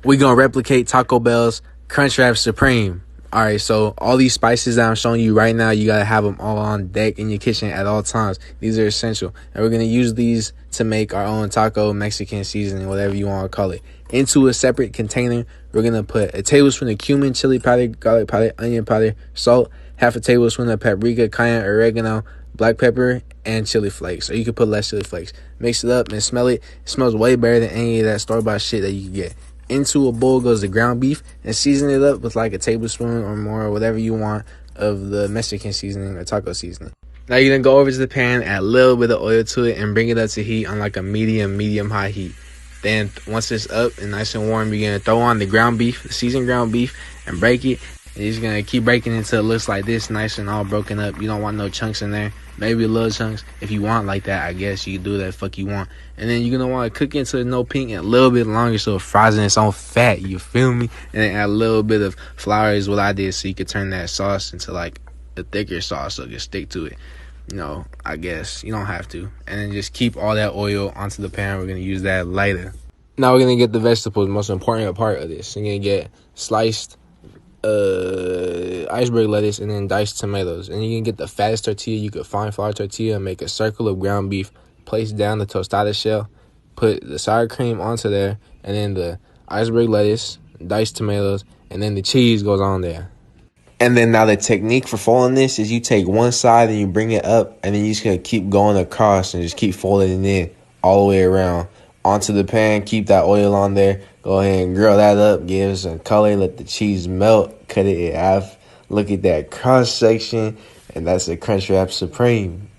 We're going to replicate Taco Bell's Crunchwrap Supreme. All right, so all these spices that I'm showing you right now, you got to have them all on deck in your kitchen at all times. These are essential. And we're going to use these to make our own taco, Mexican seasoning, whatever you want to call it. Into a separate container, we're going to put a tablespoon of cumin, chili powder, garlic powder, onion powder, salt, half a tablespoon of paprika, cayenne, oregano, black pepper, and chili flakes. Or you can put less chili flakes. Mix it up and smell it. It smells way better than any of that store-bought shit that you can get. Into a bowl goes the ground beef and season it up with like a tablespoon or more or whatever you want of the Mexican seasoning or taco seasoning. Now you're going to go over to the pan, add a little bit of oil to it, and bring it up to heat on like a medium high heat. Then once it's up and nice and warm, you're going to throw on the ground beef, the seasoned ground beef, and break it. And you're just going to keep breaking it until it looks like this, nice and all broken up. You don't want no chunks in there. Maybe little chunks. If you want like that, I guess you can do that fuck you want. And then you're going to want to cook it until it's no pink and a little bit longer so it fries in its own fat. You feel me? And then add a little bit of flour is what I did so you could turn that sauce into like a thicker sauce so it can stick to it. You know, I guess. You don't have to. And then just keep all that oil onto the pan. We're going to use that later. Now we're going to get the vegetables, the most important part of this. You're going to get sliced iceberg lettuce and then diced tomatoes, and you can get the fattest tortilla you could find, flour tortilla, and make a circle of ground beef, place down the tostada shell, put the sour cream onto there, and then the iceberg lettuce, diced tomatoes, and then the cheese goes on there. And then now the technique for folding this is you take one side and you bring it up, and then you just gonna keep going across and just keep folding it in all the way around onto the pan. Keep that oil on there. Go ahead and grill that up. Give it some color. Let the cheese melt. Cut it in half. Look at that cross section. And that's a Crunchwrap Supreme.